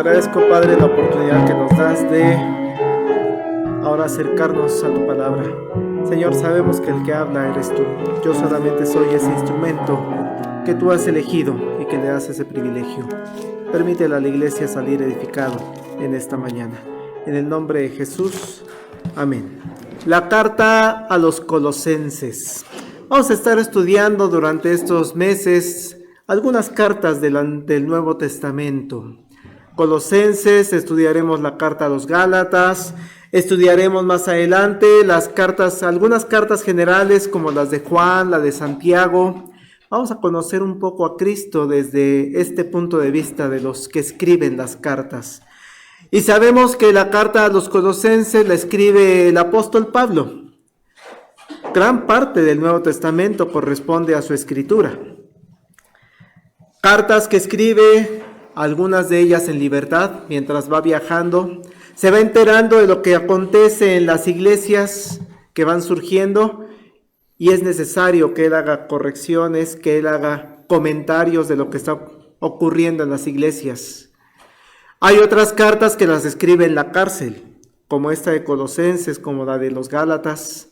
agradezco, Padre, la oportunidad que nos das de ahora acercarnos a tu palabra. Señor, sabemos que el que habla eres tú. Yo solamente soy ese instrumento que tú has elegido y que le das ese privilegio. Permítele a la iglesia salir edificado en esta mañana. En el nombre de Jesús, amén. La carta a los Colosenses. Vamos a estar estudiando durante estos meses algunas cartas del Nuevo Testamento. Colosenses, estudiaremos la carta a los Gálatas, estudiaremos más adelante algunas cartas generales como las de Juan, la de Santiago. Vamos a conocer un poco a Cristo desde este punto de vista de los que escriben las cartas. Y sabemos que la carta a los Colosenses la escribe el apóstol Pablo. Gran parte del Nuevo Testamento corresponde a su escritura. Cartas que escribe, algunas de ellas en libertad, mientras va viajando. Se va enterando de lo que acontece en las iglesias que van surgiendo y es necesario que él haga correcciones, que él haga comentarios de lo que está ocurriendo en las iglesias. Hay otras cartas que las escribe en la cárcel, como esta de Colosenses, como la de los Gálatas,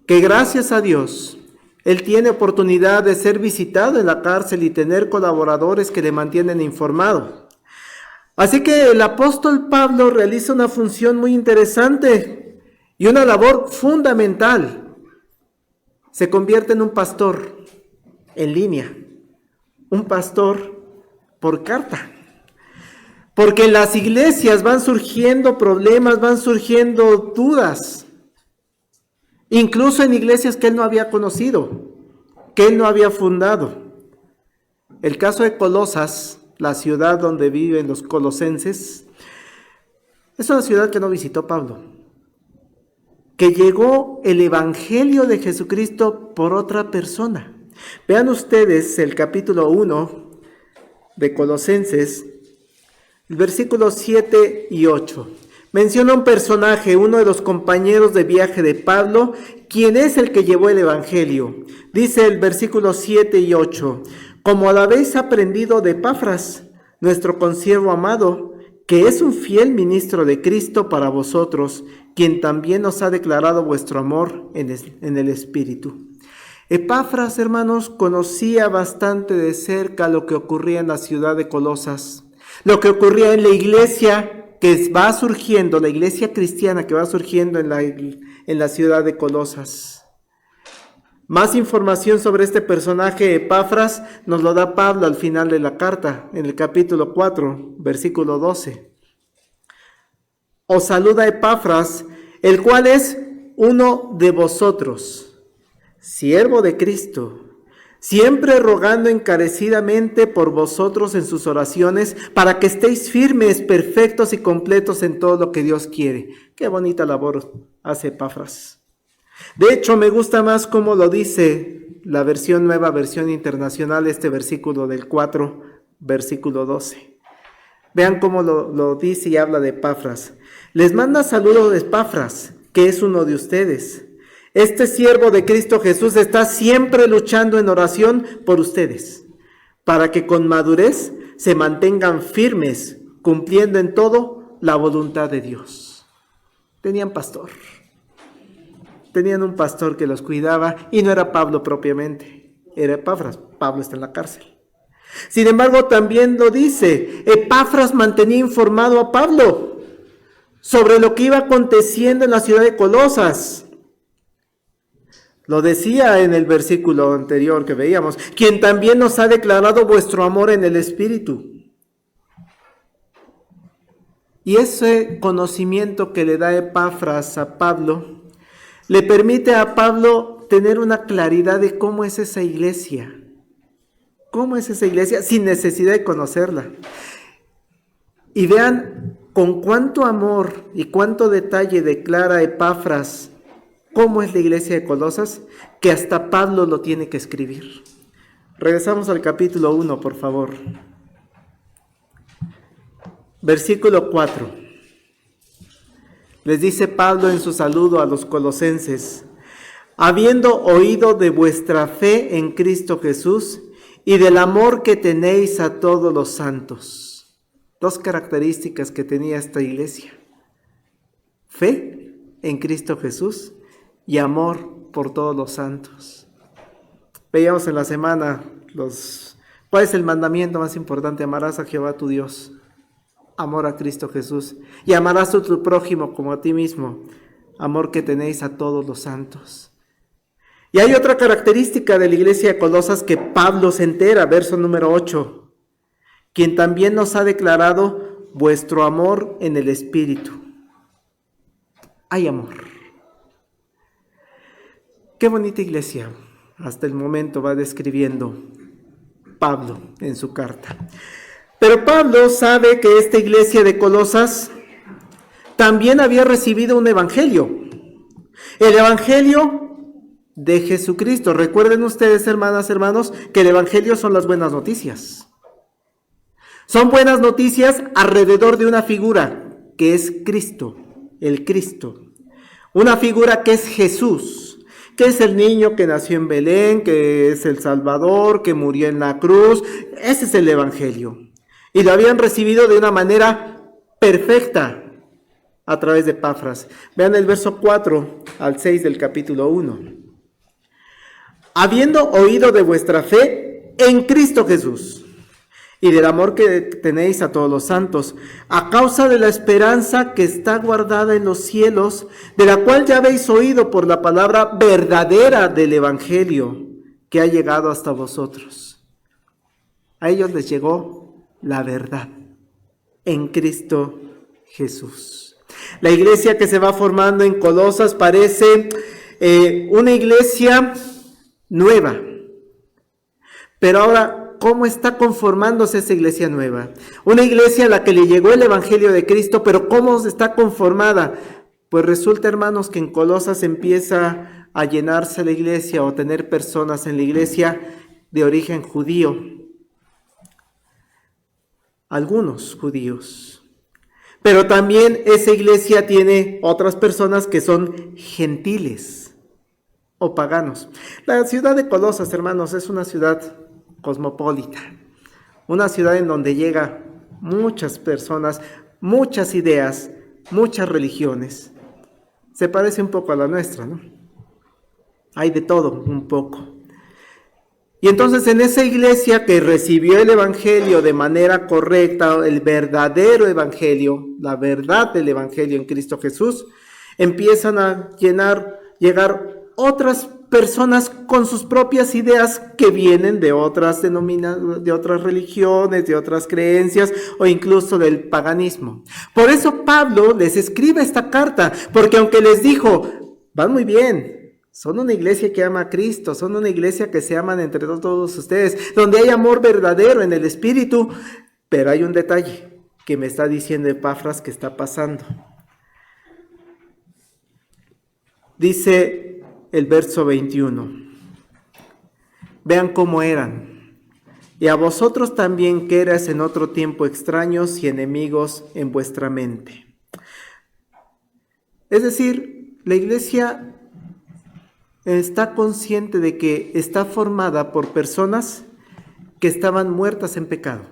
que gracias a Dios, él tiene oportunidad de ser visitado en la cárcel y tener colaboradores que le mantienen informado. Así que el apóstol Pablo realiza una función muy interesante y una labor fundamental. Se convierte en un pastor en línea, un pastor por carta. Porque en las iglesias van surgiendo problemas, van surgiendo dudas. Incluso en iglesias que él no había conocido, que él no había fundado. El caso de Colosas, la ciudad donde viven los colosenses, es una ciudad que no visitó Pablo, que llegó el evangelio de Jesucristo por otra persona. Vean ustedes el capítulo 1 de Colosenses, versículos 7 y 8. Menciona un personaje, uno de los compañeros de viaje de Pablo, quien es el que llevó el evangelio. Dice el versículo 7 y 8, como lo habéis aprendido de Epafras, nuestro consiervo amado, que es un fiel ministro de Cristo para vosotros, quien también os ha declarado vuestro amor en el Espíritu. Epafras, hermanos, conocía bastante de cerca lo que ocurría en la ciudad de Colosas, lo que ocurría en la iglesia que va surgiendo, la iglesia cristiana que va surgiendo en la ciudad de Colosas. Más información sobre este personaje Epafras nos lo da Pablo al final de la carta, en el capítulo 4, versículo 12. Os saluda Epafras, el cual es uno de vosotros, siervo de Cristo, siempre rogando encarecidamente por vosotros en sus oraciones, para que estéis firmes, perfectos y completos en todo lo que Dios quiere. Qué bonita labor hace Epafras. De hecho, me gusta más cómo lo dice la nueva versión internacional, este versículo del 4, versículo 12. Vean cómo lo dice y habla de Epafras. Les manda saludo de Epafras, que es uno de ustedes. Este siervo de Cristo Jesús está siempre luchando en oración por ustedes, para que con madurez se mantengan firmes, cumpliendo en todo la voluntad de Dios. Tenían pastor. Tenían un pastor que los cuidaba y no era Pablo propiamente, era Epafras. Pablo está en la cárcel. Sin embargo, también lo dice, Epafras mantenía informado a Pablo sobre lo que iba aconteciendo en la ciudad de Colosas. Lo decía en el versículo anterior que veíamos, quien también nos ha declarado vuestro amor en el Espíritu. Y ese conocimiento que le da Epafras a Pablo, le permite a Pablo tener una claridad de cómo es esa iglesia. ¿Cómo es esa iglesia? Sin necesidad de conocerla. Y vean con cuánto amor y cuánto detalle declara Epafras cómo es la iglesia de Colosas, que hasta Pablo lo tiene que escribir. Regresamos al capítulo 1, por favor. Versículo 4. Les dice Pablo en su saludo a los colosenses: habiendo oído de vuestra fe en Cristo Jesús y del amor que tenéis a todos los santos. Dos características que tenía esta iglesia: fe en Cristo Jesús y amor por todos los santos. Veíamos en la semana ¿cuál es el mandamiento más importante? Amarás a Jehová tu Dios. Amor a Cristo Jesús. Y amarás a tu prójimo como a ti mismo. Amor que tenéis a todos los santos. Y hay otra característica de la iglesia de Colosas que Pablo se entera, verso número 8. Quien también nos ha declarado vuestro amor en el Espíritu. Hay amor. Qué bonita iglesia. Hasta el momento va describiendo Pablo en su carta. Pero Pablo sabe que esta iglesia de Colosas también había recibido un evangelio. El evangelio de Jesucristo. Recuerden ustedes, hermanas, hermanos, que el evangelio son las buenas noticias. Son buenas noticias alrededor de una figura que es Cristo, el Cristo. Una figura que es Jesús, que es el niño que nació en Belén, que es el Salvador, que murió en la cruz. Ese es el evangelio. Y lo habían recibido de una manera perfecta a través de Epafras. Vean el verso 4 al 6 del capítulo 1. Habiendo oído de vuestra fe en Cristo Jesús y del amor que tenéis a todos los santos, a causa de la esperanza que está guardada en los cielos, de la cual ya habéis oído por la palabra verdadera del evangelio que ha llegado hasta vosotros. A ellos les llegó la verdad en Cristo Jesús. La iglesia que se va formando en Colosas parece una iglesia nueva. Pero ahora, ¿cómo está conformándose esa iglesia nueva? Una iglesia a la que le llegó el evangelio de Cristo, pero ¿cómo está conformada? Pues resulta, hermanos, que en Colosas empieza a llenarse la iglesia o tener personas en la iglesia de origen judío. Algunos judíos. Pero también esa iglesia tiene otras personas que son gentiles o paganos. La ciudad de Colosas, hermanos, es una ciudad cosmopolita. Una ciudad en donde llega muchas personas, muchas ideas, muchas religiones. Se parece un poco a la nuestra, ¿no? Hay de todo, un poco. Y entonces en esa iglesia que recibió el evangelio de manera correcta, el verdadero evangelio, la verdad del evangelio en Cristo Jesús, empiezan a llegar otras personas con sus propias ideas que vienen de otras de otras religiones, de otras creencias o incluso del paganismo. Por eso Pablo les escribe esta carta, porque aunque les dijo, van muy bien, son una iglesia que ama a Cristo, son una iglesia que se aman entre todos ustedes, donde hay amor verdadero en el Espíritu, pero hay un detalle que me está diciendo Epafras que está pasando. Dice el verso 21, vean cómo eran, y a vosotros también que eras en otro tiempo extraños y enemigos en vuestra mente. Es decir, la iglesia está consciente de que está formada por personas que estaban muertas en pecado.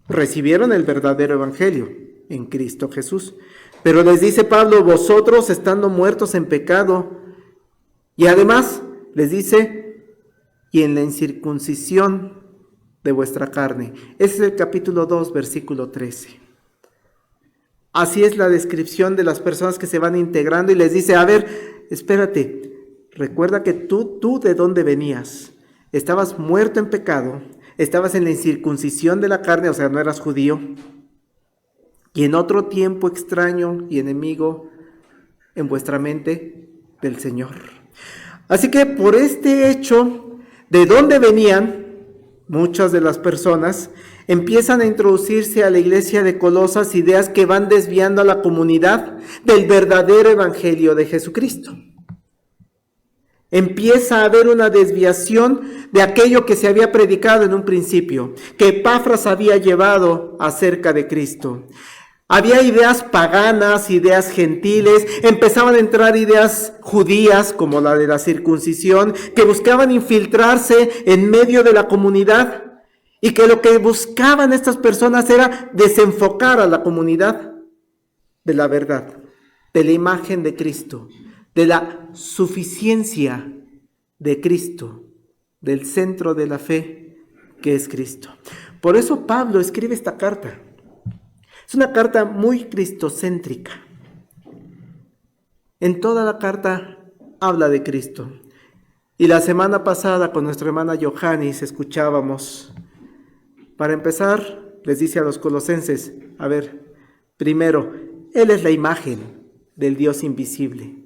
Recibieron el verdadero evangelio en Cristo Jesús. Pero les dice Pablo, vosotros estando muertos en pecado, y además les dice, y en la incircuncisión de vuestra carne. Ese es el capítulo 2, versículo 13. Así es la descripción de las personas que se van integrando y les dice, a ver, espérate, recuerda que tú de dónde venías. Estabas muerto en pecado, estabas en la incircuncisión de la carne, o sea, no eras judío, y en otro tiempo extraño y enemigo en vuestra mente del Señor. Así que por este hecho, de dónde venían, muchas de las personas empiezan a introducirse a la iglesia de Colosas ideas que van desviando a la comunidad del verdadero evangelio de Jesucristo. Empieza a haber una desviación de aquello que se había predicado en un principio, que Epafras había llevado acerca de Cristo. Había ideas paganas, ideas gentiles, empezaban a entrar ideas judías como la de la circuncisión, que buscaban infiltrarse en medio de la comunidad y que lo que buscaban estas personas era desenfocar a la comunidad de la verdad, de la imagen de Cristo, de la suficiencia de Cristo, del centro de la fe que es Cristo. Por eso Pablo escribe esta carta. Es una carta muy cristocéntrica. En toda la carta habla de Cristo. Y la semana pasada con nuestra hermana Johannis escuchábamos. Para empezar, les dice a los colosenses, a ver, primero, Él es la imagen del Dios invisible,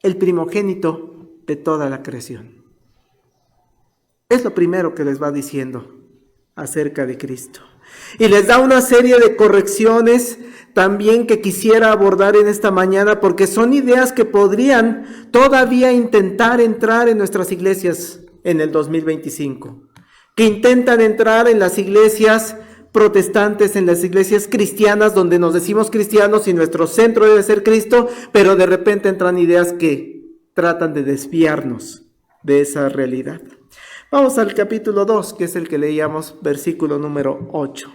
el primogénito de toda la creación. Es lo primero que les va diciendo acerca de Cristo. Y les da una serie de correcciones también que quisiera abordar en esta mañana, porque son ideas que podrían todavía intentar entrar en nuestras iglesias en el 2025, que intentan entrar en las iglesias protestantes, en las iglesias cristianas, donde nos decimos cristianos y nuestro centro debe ser Cristo, pero de repente entran ideas que tratan de desviarnos de esa realidad. Vamos al capítulo 2, que es el que leíamos, versículo número 8.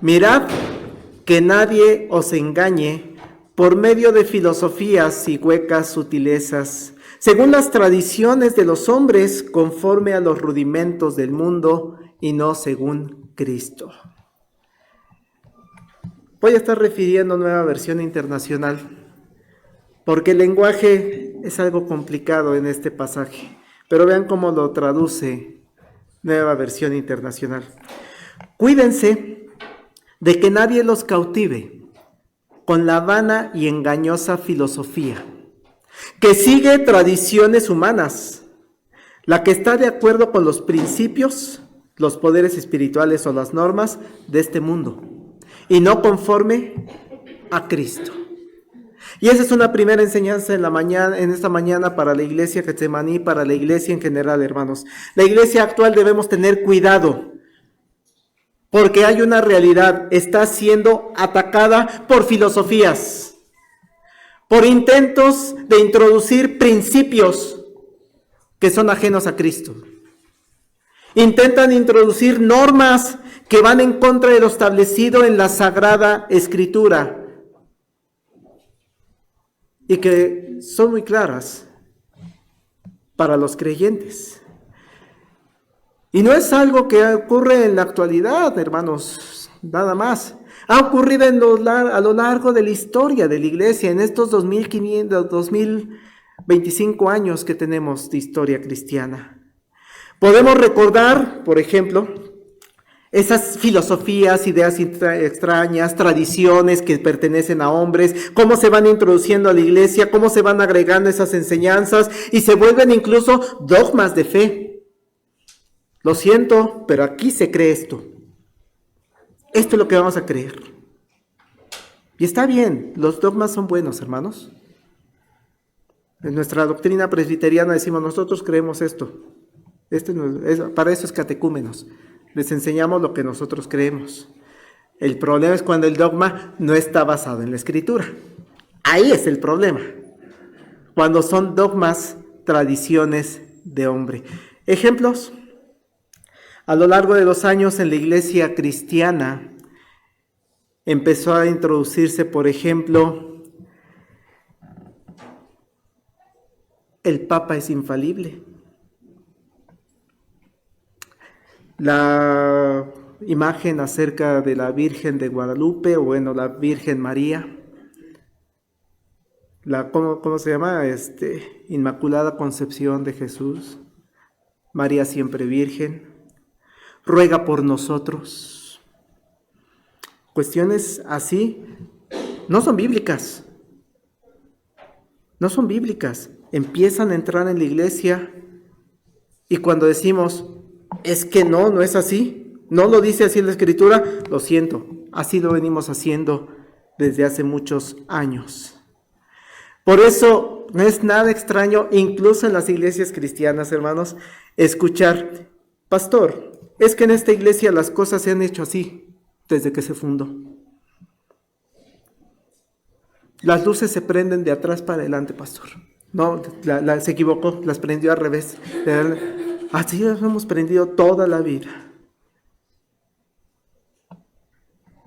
Mirad que nadie os engañe por medio de filosofías y huecas sutilezas, según las tradiciones de los hombres, conforme a los rudimentos del mundo y no según Cristo. Voy a estar refiriendo Nueva Versión Internacional, porque el lenguaje es algo complicado en este pasaje, pero vean cómo lo traduce Nueva Versión Internacional. Cuídense de que nadie los cautive con la vana y engañosa filosofía, que sigue tradiciones humanas, la que está de acuerdo con los principios, los poderes espirituales o las normas de este mundo, y no conforme a Cristo. Y esa es una primera enseñanza en esta mañana para la iglesia Getsemaní, para la iglesia en general, hermanos. La iglesia actual debemos tener cuidado, porque hay una realidad, está siendo atacada por filosofías, por intentos de introducir principios que son ajenos a Cristo. Intentan introducir normas que van en contra de lo establecido en la Sagrada Escritura y que son muy claras para los creyentes. Y no es algo que ocurre en la actualidad, hermanos, nada más. Ha ocurrido a lo largo de la historia de la iglesia, en estos 2025 años que tenemos de historia cristiana. Podemos recordar, por ejemplo, esas filosofías, ideas extrañas, tradiciones que pertenecen a hombres, cómo se van introduciendo a la iglesia, cómo se van agregando esas enseñanzas y se vuelven incluso dogmas de fe. Lo siento, pero aquí se cree esto. Esto es lo que vamos a creer. Y está bien, los dogmas son buenos, hermanos. En nuestra doctrina presbiteriana decimos, nosotros creemos esto. Para eso es catecúmenos. Les enseñamos lo que nosotros creemos. El problema es cuando el dogma no está basado en la Escritura. Ahí es el problema. Cuando son dogmas, tradiciones de hombre. Ejemplos. A lo largo de los años en la iglesia cristiana empezó a introducirse, por ejemplo, el Papa es infalible. La imagen acerca de la Virgen de Guadalupe, o bueno, la Virgen María, ¿cómo se llama? Inmaculada Concepción de Jesús, María siempre Virgen, ruega por nosotros. Cuestiones así no son bíblicas. No son bíblicas. Empiezan a entrar en la iglesia y cuando decimos, es que no es así, no lo dice así la Escritura, lo siento, así lo venimos haciendo desde hace muchos años. Por eso no es nada extraño, incluso en las iglesias cristianas, hermanos, escuchar, pastor, es que en esta iglesia las cosas se han hecho así desde que se fundó. Las luces se prenden de atrás para adelante, pastor. No, se equivocó, las prendió al revés. Así las hemos prendido toda la vida.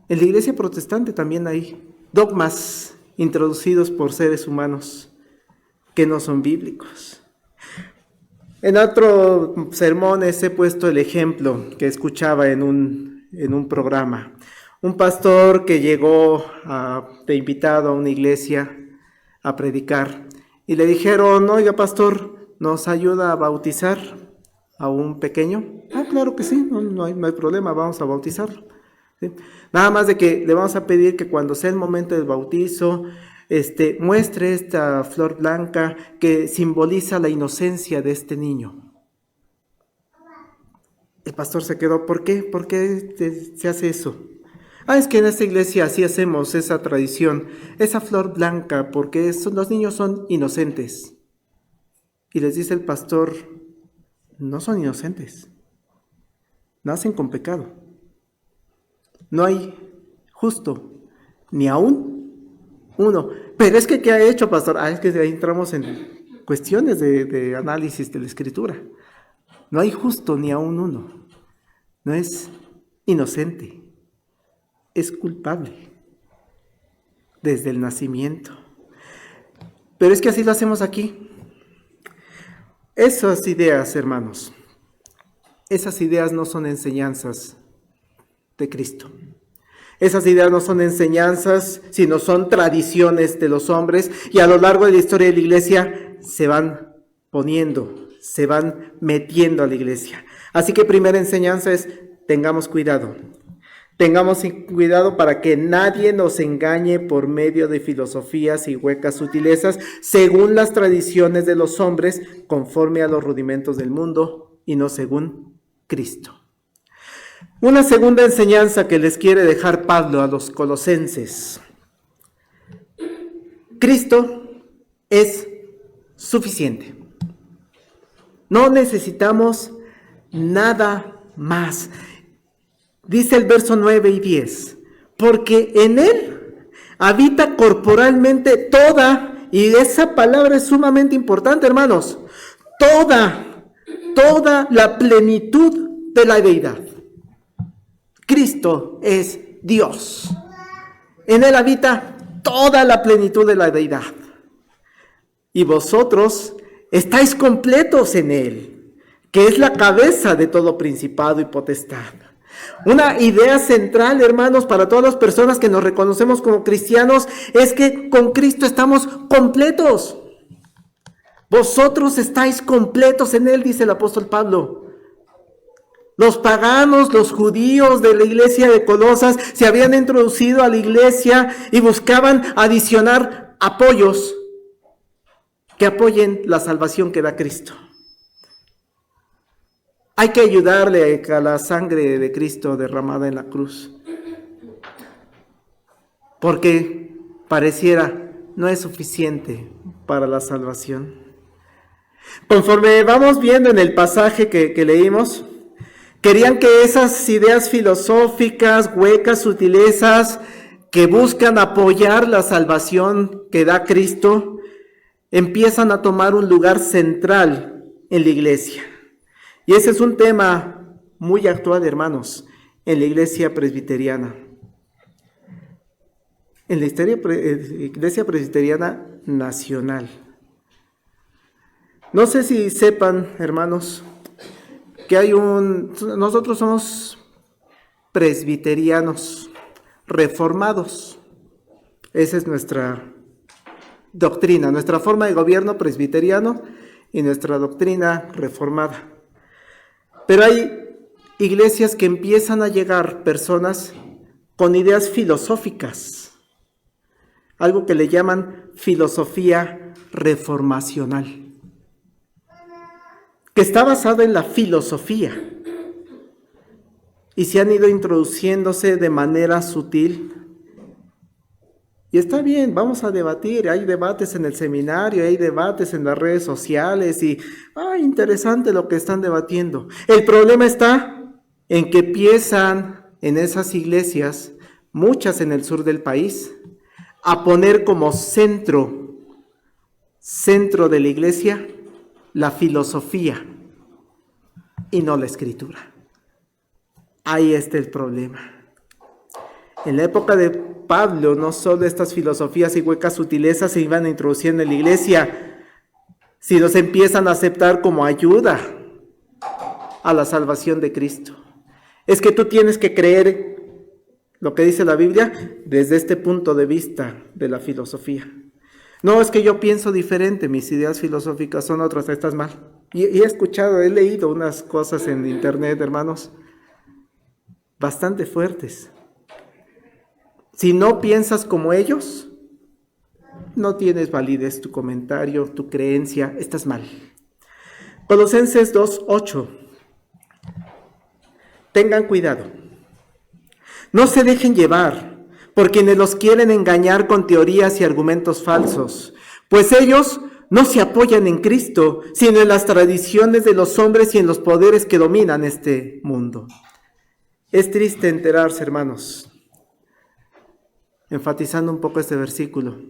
En la iglesia protestante también hay dogmas introducidos por seres humanos que no son bíblicos. En otros sermones he puesto el ejemplo que escuchaba en un programa. Un pastor que llegó de invitado a una iglesia a predicar y le dijeron, oiga pastor, ¿nos ayuda a bautizar a un pequeño? Claro que sí, no hay problema, vamos a bautizarlo. ¿Sí? Nada más de que le vamos a pedir que cuando sea el momento del bautizo, muestre esta flor blanca que simboliza la inocencia de este niño. El pastor se quedó, ¿por qué? ¿Por qué se hace eso? Es que en esta iglesia así hacemos esa tradición, esa flor blanca, porque los niños son inocentes. Y les dice el pastor, no son inocentes, nacen con pecado. No hay justo, ni aún uno. Pero es que, ¿qué ha hecho, pastor? Es que ahí entramos en cuestiones de análisis de la Escritura. No hay justo ni aún uno. No es inocente. Es culpable desde el nacimiento. Pero es que así lo hacemos aquí. Esas ideas, hermanos, esas ideas no son enseñanzas de Cristo. Esas ideas no son enseñanzas, sino son tradiciones de los hombres, y a lo largo de la historia de la iglesia se van poniendo, se van metiendo a la iglesia. Así que primera enseñanza es, tengamos cuidado. Tengamos cuidado para que nadie nos engañe por medio de filosofías y huecas sutilezas, según las tradiciones de los hombres, conforme a los rudimentos del mundo, y no según Cristo. Una segunda enseñanza que les quiere dejar Pablo a los colosenses. Cristo es suficiente. No necesitamos nada más. Dice el verso 9 y 10, porque en Él habita corporalmente toda, y esa palabra es sumamente importante, hermanos, toda la plenitud de la deidad. Cristo es Dios. En Él habita toda la plenitud de la deidad. Y vosotros estáis completos en Él, que es la cabeza de todo principado y potestad. Una idea central, hermanos, para todas las personas que nos reconocemos como cristianos, es que con Cristo estamos completos. Vosotros estáis completos en Él, dice el apóstol Pablo. Los paganos, los judíos de la iglesia de Colosas se habían introducido a la iglesia y buscaban adicionar apoyos que apoyen la salvación que da Cristo. Hay que ayudarle a la sangre de Cristo derramada en la cruz, porque pareciera no es suficiente para la salvación. Conforme vamos viendo en el pasaje que leímos, querían que esas ideas filosóficas, huecas, sutilezas, que buscan apoyar la salvación que da Cristo, empiezan a tomar un lugar central en la iglesia. Y ese es un tema muy actual, hermanos, en la iglesia presbiteriana. En la iglesia presbiteriana nacional. No sé si sepan, hermanos, que nosotros somos presbiterianos reformados. Esa es nuestra doctrina, nuestra forma de gobierno presbiteriano y nuestra doctrina reformada. Pero hay iglesias que empiezan a llegar personas con ideas filosóficas, algo que le llaman filosofía reformacional, que está basada en la filosofía y se han ido introduciéndose de manera sutil. Y está bien, vamos a debatir, hay debates en el seminario, hay debates en las redes sociales y interesante lo que están debatiendo. El problema está en que empiezan en esas iglesias, muchas en el sur del país, a poner como centro de la iglesia la filosofía y no la escritura. Ahí está el problema. En la época de Pablo, no solo estas filosofías y huecas sutilezas se iban introduciendo en la iglesia, sino se empiezan a aceptar como ayuda a la salvación de Cristo. Es que tú tienes que creer lo que dice la Biblia desde este punto de vista de la filosofía. No, es que yo pienso diferente, mis ideas filosóficas son otras, estás mal. Y he leído unas cosas en internet, hermanos, bastante fuertes. Si no piensas como ellos, no tienes validez tu comentario, tu creencia, estás mal. Colosenses 2:8. Tengan cuidado. No se dejen llevar por quienes los quieren engañar con teorías y argumentos falsos, pues ellos no se apoyan en Cristo, sino en las tradiciones de los hombres y en los poderes que dominan este mundo. Es triste enterarse, hermanos, enfatizando un poco este versículo,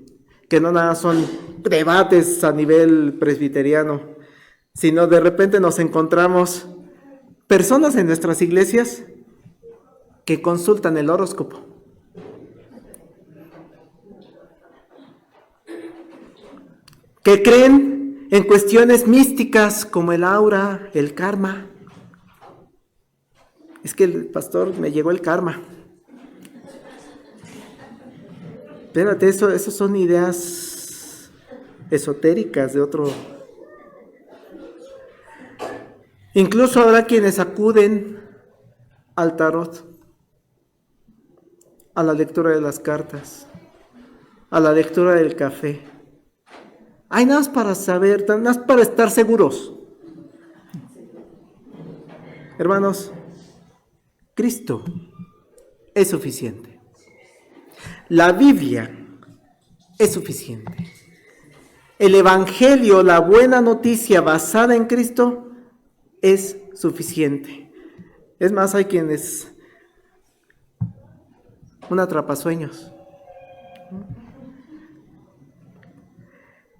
que no nada son debates a nivel presbiteriano, sino de repente nos encontramos personas en nuestras iglesias que consultan el horóscopo. Que creen en cuestiones místicas como el aura, el karma. Es que el pastor me llegó el karma. Espérate, eso son ideas esotéricas de otro. Incluso habrá quienes acuden al tarot, a la lectura de las cartas, a la lectura del café. Hay nada más para saber, nada más para estar seguros. Hermanos, Cristo es suficiente. La Biblia es suficiente. El Evangelio, la buena noticia basada en Cristo, es suficiente. Es más, hay quienes, un atrapasueños.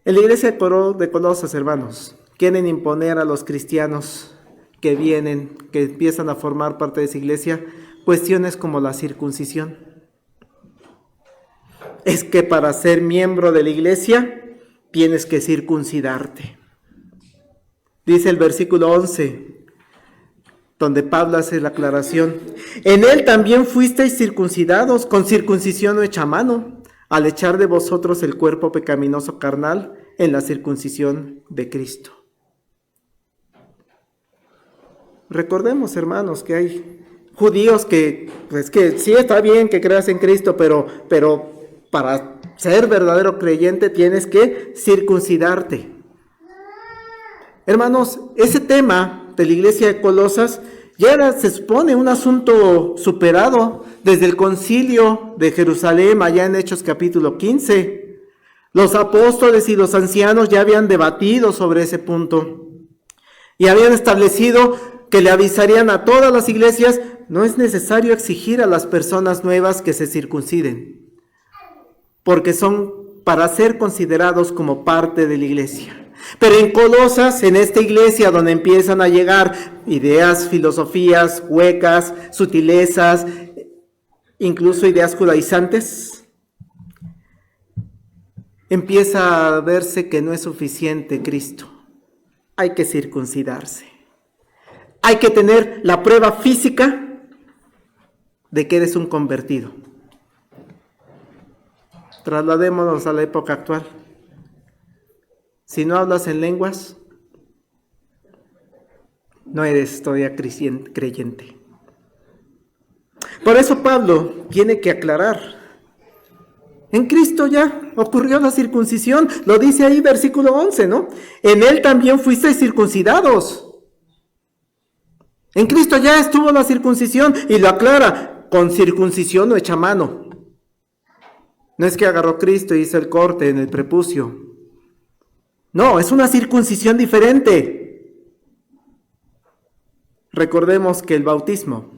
En la iglesia de Colosas, hermanos, quieren imponer a los cristianos que vienen, que empiezan a formar parte de esa iglesia, cuestiones como la circuncisión. Es que para ser miembro de la iglesia tienes que circuncidarte. Dice el versículo 11, donde Pablo hace la aclaración: en él también fuisteis circuncidados con circuncisión no hecha a mano, al echar de vosotros el cuerpo pecaminoso carnal en la circuncisión de Cristo. Recordemos, hermanos, que hay judíos que sí está bien que creas en Cristo, pero para ser verdadero creyente tienes que circuncidarte. Hermanos, ese tema de la iglesia de Colosas ya se supone un asunto superado desde el concilio de Jerusalén, allá en Hechos capítulo 15. Los apóstoles y los ancianos ya habían debatido sobre ese punto y habían establecido que le avisarían a todas las iglesias: no es necesario exigir a las personas nuevas que se circunciden, porque son para ser considerados como parte de la iglesia. Pero en Colosas, en esta iglesia donde empiezan a llegar ideas, filosofías huecas, sutilezas, incluso ideas judaizantes, empieza a verse que no es suficiente Cristo. Hay que circuncidarse. Hay que tener la prueba física de que eres un convertido. Trasladémonos a la época actual. Si no hablas en lenguas, no eres todavía creyente. Por eso Pablo tiene que aclarar. En Cristo ya ocurrió la circuncisión, lo dice ahí versículo 11, ¿no? En Él también fuisteis circuncidados. En Cristo ya estuvo la circuncisión y lo aclara, con circuncisión no hecha mano. No es que agarró Cristo y hizo el corte en el prepucio. No, es una circuncisión diferente. Recordemos que el bautismo,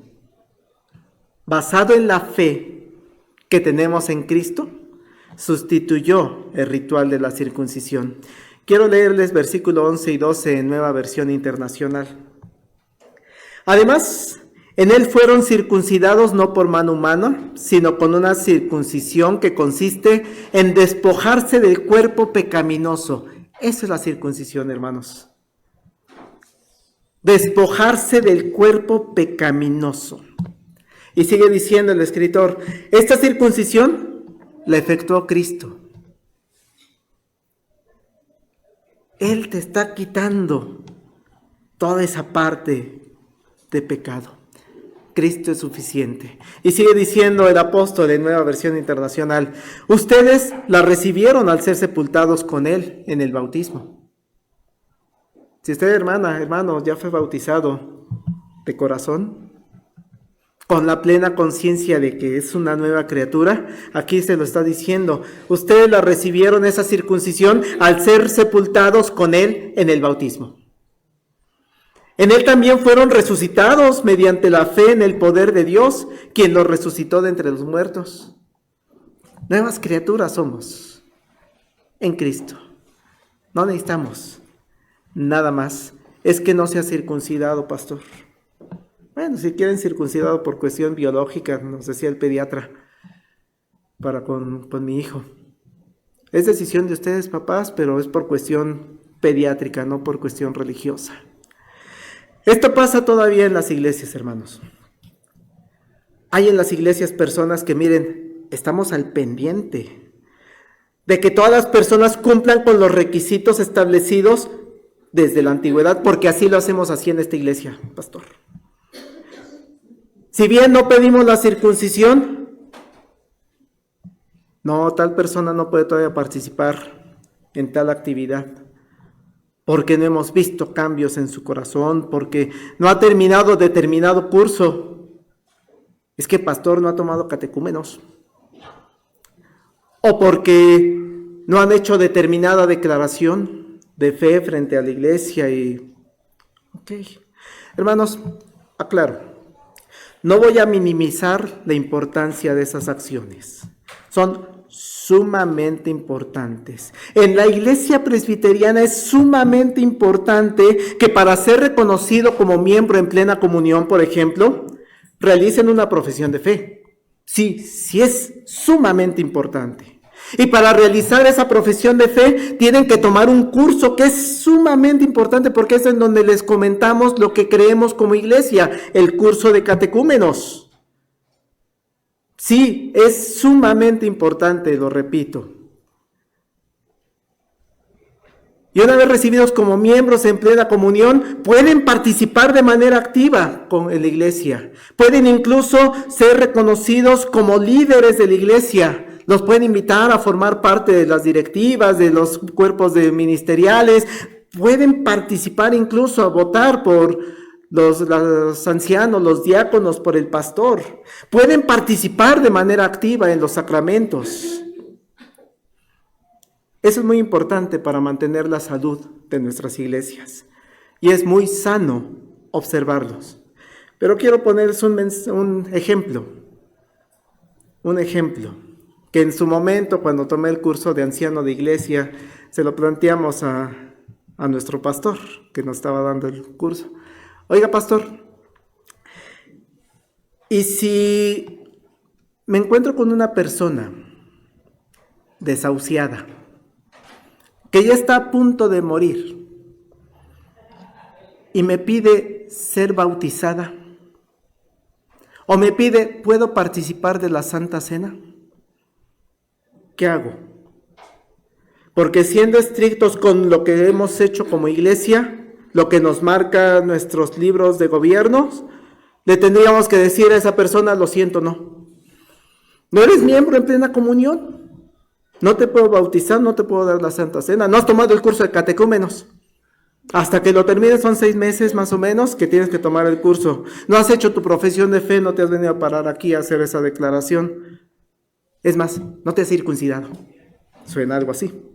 basado en la fe que tenemos en Cristo, sustituyó el ritual de la circuncisión. Quiero leerles versículo 11 y 12 en Nueva Versión Internacional. Además, en él fueron circuncidados no por mano humana, sino con una circuncisión que consiste en despojarse del cuerpo pecaminoso. Eso es la circuncisión, hermanos. Despojarse del cuerpo pecaminoso. Y sigue diciendo el escritor, esta circuncisión la efectuó Cristo. Él te está quitando toda esa parte de pecado. Cristo es suficiente. Y sigue diciendo el apóstol en Nueva Versión Internacional, ustedes la recibieron al ser sepultados con Él en el bautismo. Si usted, hermano, ya fue bautizado de corazón, con la plena conciencia de que es una nueva criatura, aquí se lo está diciendo, ustedes la recibieron esa circuncisión al ser sepultados con Él en el bautismo. En Él también fueron resucitados mediante la fe en el poder de Dios, quien los resucitó de entre los muertos. Nuevas criaturas somos en Cristo. No necesitamos nada más. Es que no sea circuncidado, pastor. Bueno, si quieren circuncidado por cuestión biológica, nos decía el pediatra, para con mi hijo. Es decisión de ustedes, papás, pero es por cuestión pediátrica, no por cuestión religiosa. Esto pasa todavía en las iglesias, hermanos. Hay en las iglesias personas que, miren, estamos al pendiente de que todas las personas cumplan con los requisitos establecidos desde la antigüedad, porque así lo hacemos así en esta iglesia, pastor. Si bien no pedimos la circuncisión, no, tal persona no puede todavía participar en tal actividad, porque no hemos visto cambios en su corazón, porque no ha terminado determinado curso. Es que pastor no ha tomado catecúmenos, o porque no han hecho determinada declaración de fe frente a la iglesia y... Ok, hermanos, aclaro, no voy a minimizar la importancia de esas acciones. Son sumamente importantes. En la iglesia presbiteriana es sumamente importante que para ser reconocido como miembro en plena comunión, por ejemplo, realicen una profesión de fe. Sí es sumamente importante. Y para realizar esa profesión de fe tienen que tomar un curso que es sumamente importante porque es en donde les comentamos lo que creemos como iglesia, el curso de catecúmenos. Sí, es sumamente importante, lo repito. Y una vez recibidos como miembros en plena comunión, pueden participar de manera activa en la iglesia. Pueden incluso ser reconocidos como líderes de la iglesia. Los pueden invitar a formar parte de las directivas, de los cuerpos ministeriales. Pueden participar incluso a votar por los ancianos, los diáconos, por el pastor. Pueden participar de manera activa en los sacramentos. Eso es muy importante para mantener la salud de nuestras iglesias. Y es muy sano observarlos. Pero quiero ponerles un ejemplo. Un ejemplo que en su momento, cuando tomé el curso de anciano de iglesia, se lo planteamos a a nuestro pastor que nos estaba dando el curso. Oiga, pastor, ¿y si me encuentro con una persona desahuciada, que ya está a punto de morir, y me pide ser bautizada, o me pide, ¿puedo participar de la Santa Cena? ¿Qué hago? Porque siendo estrictos con lo que hemos hecho como iglesia, lo que nos marca nuestros libros de gobiernos, le tendríamos que decir a esa persona, lo siento, no. No eres miembro en plena comunión. No te puedo bautizar, no te puedo dar la Santa Cena. No has tomado el curso de catecúmenos. Hasta que lo termines son 6 meses más o menos que tienes que tomar el curso. No has hecho tu profesión de fe, no te has venido a parar aquí a hacer esa declaración. Es más, no te has circuncidado. Suena algo así.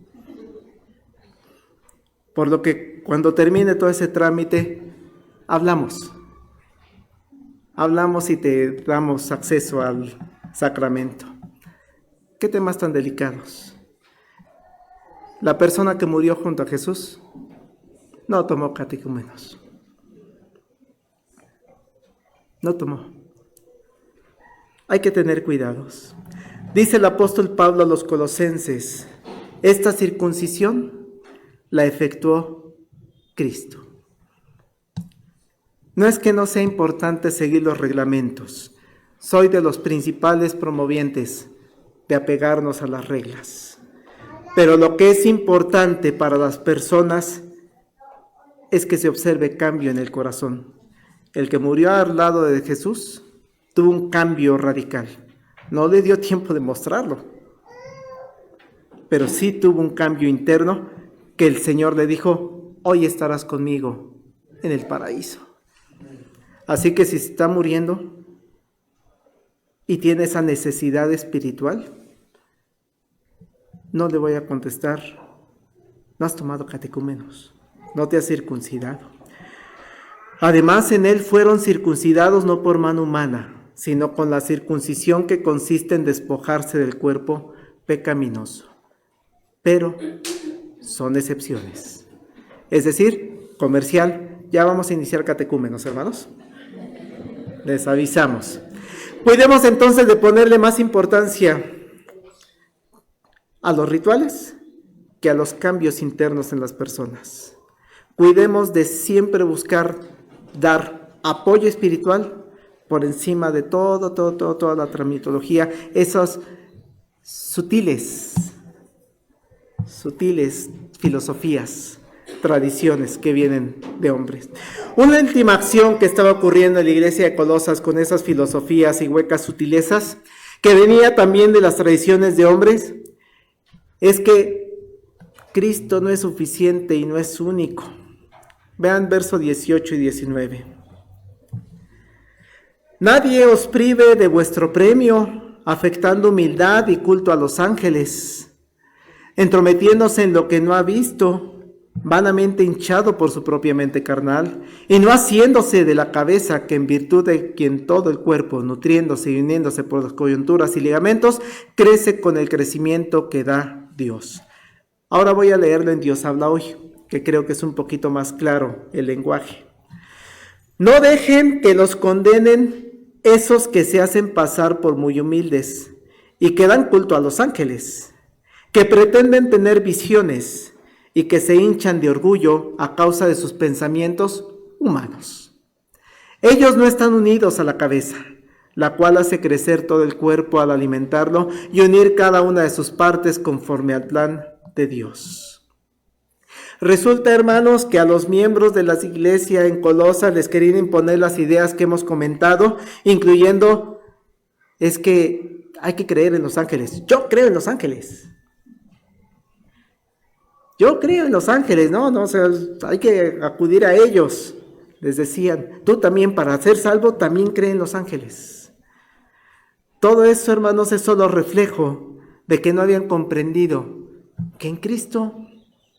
Por lo que cuando termine todo ese trámite, hablamos y te damos acceso al sacramento. ¿Qué temas tan delicados? La persona que murió junto a Jesús no tomó catecúmenos. No tomó. Hay que tener cuidados. Dice el apóstol Pablo a los colosenses, esta circuncisión la efectuó Cristo. No es que no sea importante seguir los reglamentos. Soy de los principales promovientes de apegarnos a las reglas. Pero lo que es importante para las personas es que se observe cambio en el corazón. El que murió al lado de Jesús tuvo un cambio radical. No le dio tiempo de mostrarlo, pero sí tuvo un cambio interno que el Señor le dijo, hoy estarás conmigo en el paraíso. Así que si está muriendo y tiene esa necesidad espiritual, no le voy a contestar, no has tomado catecúmenos, no te has circuncidado. Además, en él fueron circuncidados no por mano humana, sino con la circuncisión que consiste en despojarse del cuerpo pecaminoso. Pero son excepciones. Es decir, comercial, ya vamos a iniciar catecúmenos, hermanos. Les avisamos. Cuidemos entonces de ponerle más importancia a los rituales que a los cambios internos en las personas. Cuidemos de siempre buscar dar apoyo espiritual por encima de toda la tramitología, esas sutiles filosofías, tradiciones que vienen de hombres. Una última acción que estaba ocurriendo en la iglesia de Colosas con esas filosofías y huecas sutilezas, que venía también de las tradiciones de hombres, es que Cristo no es suficiente y no es único. Vean versos 18 y 19. Nadie os prive de vuestro premio, afectando humildad y culto a los ángeles, entrometiéndose en lo que no ha visto, vanamente hinchado por su propia mente carnal, y no haciéndose de la cabeza, que en virtud de quien todo el cuerpo, nutriéndose y uniéndose por las coyunturas y ligamentos, crece con el crecimiento que da Dios. Ahora voy a leerlo en Dios habla hoy, que creo que es un poquito más claro el lenguaje. No dejen que los condenen esos que se hacen pasar por muy humildes y que dan culto a los ángeles, que pretenden tener visiones y que se hinchan de orgullo a causa de sus pensamientos humanos. Ellos no están unidos a la cabeza, la cual hace crecer todo el cuerpo al alimentarlo y unir cada una de sus partes conforme al plan de Dios. Resulta, hermanos, que a los miembros de las iglesias en Colosas les querían imponer las ideas que hemos comentado, incluyendo, es que hay que creer en los ángeles. Yo creo en los ángeles. Yo creo en los ángeles, ¿no? O sea, hay que acudir a ellos. Les decían, tú también para ser salvo también cree en los ángeles. Todo eso, hermanos, es solo reflejo de que no habían comprendido que en Cristo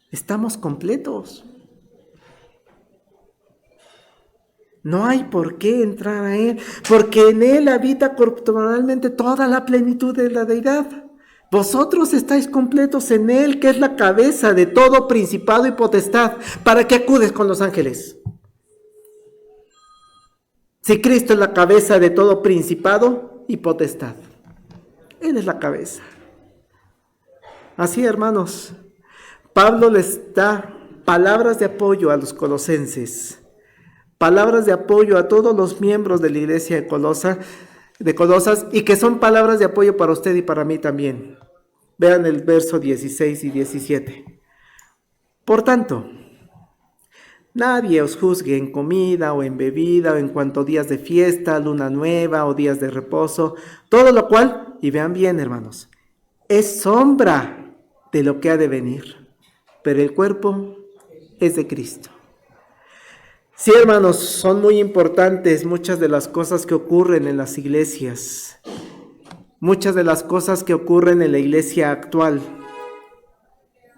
estamos completos. No hay por qué entrar a Él, porque en Él habita corporalmente toda la plenitud de la deidad. Vosotros estáis completos en Él, que es la cabeza de todo principado y potestad. ¿Para qué acudes con los ángeles? Si Cristo es la cabeza de todo principado y potestad. Él es la cabeza. Así, hermanos, Pablo les da palabras de apoyo a los colosenses, palabras de apoyo a todos los miembros de la iglesia de Colosas, y que son palabras de apoyo para usted y para mí también. Vean el verso 16 y 17. Por tanto, nadie os juzgue en comida o en bebida o en cuanto días de fiesta, luna nueva o días de reposo, todo lo cual, y vean bien, hermanos, es sombra de lo que ha de venir, pero el cuerpo es de Cristo. Sí, hermanos, son muy importantes muchas de las cosas que ocurren en las iglesias, muchas de las cosas que ocurren en la iglesia actual,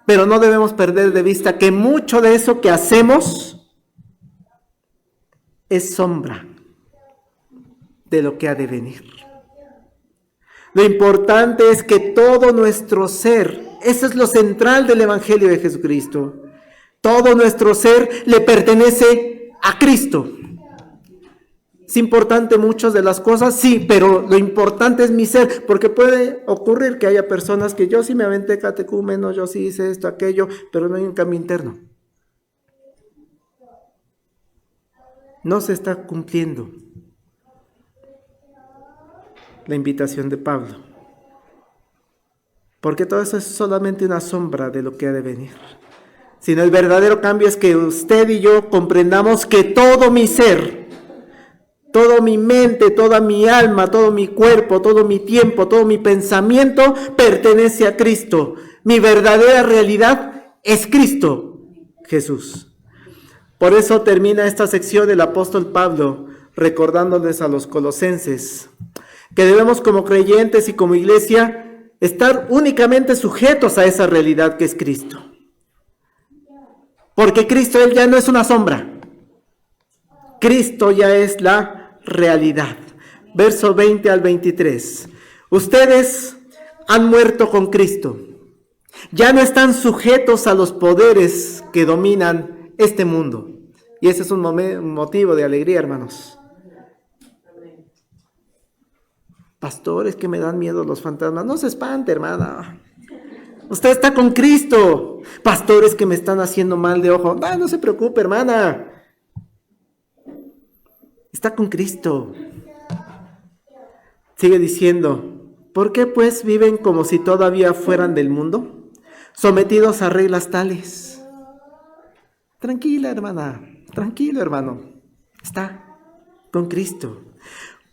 pero no debemos perder de vista que mucho de eso que hacemos es sombra de lo que ha de venir. Lo importante es que todo nuestro ser, eso es lo central del Evangelio de Jesucristo, todo nuestro ser le pertenece a Cristo. Es importante muchas de las cosas, sí, pero lo importante es mi ser, porque puede ocurrir que haya personas que yo sí me aventé catecúmeno, yo sí hice esto, aquello, pero no hay un cambio interno. No se está cumpliendo la invitación de Pablo, porque todo eso es solamente una sombra de lo que ha de venir. Sino el verdadero cambio es que usted y yo comprendamos que todo mi ser, toda mi mente, toda mi alma, todo mi cuerpo, todo mi tiempo, todo mi pensamiento pertenece a Cristo. Mi verdadera realidad es Cristo Jesús. Por eso termina esta sección el apóstol Pablo recordándoles a los colosenses que debemos como creyentes y como iglesia estar únicamente sujetos a esa realidad que es Cristo. Porque Cristo, Él ya no es una sombra. Cristo ya es la realidad. Verso 20 al 23. Ustedes han muerto con Cristo. Ya no están sujetos a los poderes que dominan este mundo. Y ese es un motivo de alegría, hermanos. Pastores, que me dan miedo los fantasmas. No se espante, hermana. Usted está con Cristo. Pastores que me están haciendo mal de ojo. No se preocupe, hermana. Está con Cristo. Sigue diciendo, ¿por qué pues viven como si todavía fueran del mundo? Sometidos a reglas tales. Tranquila, hermana. Tranquilo, hermano. Está con Cristo.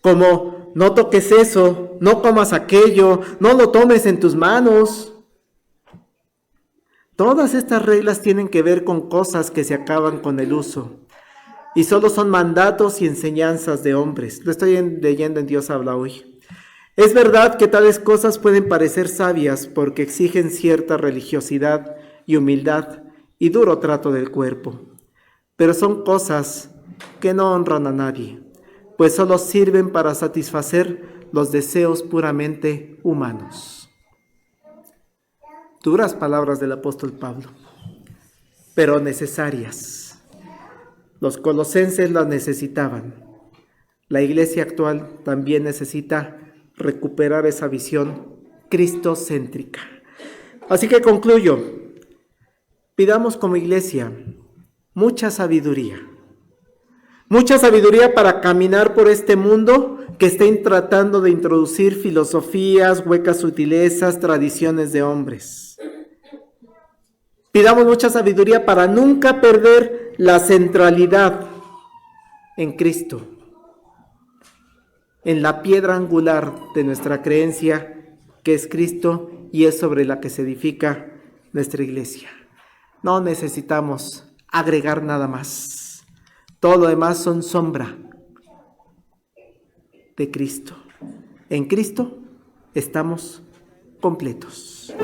Como no toques eso, no comas aquello, no lo tomes en tus manos. Todas estas reglas tienen que ver con cosas que se acaban con el uso y solo son mandatos y enseñanzas de hombres. Lo estoy leyendo en Dios habla hoy. Es verdad que tales cosas pueden parecer sabias porque exigen cierta religiosidad y humildad y duro trato del cuerpo, pero son cosas que no honran a nadie, pues solo sirven para satisfacer los deseos puramente humanos. Duras palabras del apóstol Pablo, pero necesarias. Los colosenses las necesitaban. La iglesia actual también necesita recuperar esa visión cristocéntrica. Así que concluyo. Pidamos como iglesia mucha sabiduría para caminar por este mundo que estén tratando de introducir filosofías, huecas sutilezas, tradiciones de hombres. Pidamos mucha sabiduría para nunca perder la centralidad en Cristo, en la piedra angular de nuestra creencia, que es Cristo, y es sobre la que se edifica nuestra iglesia. No necesitamos agregar nada más. Todo lo demás son sombra de Cristo. En Cristo estamos completos.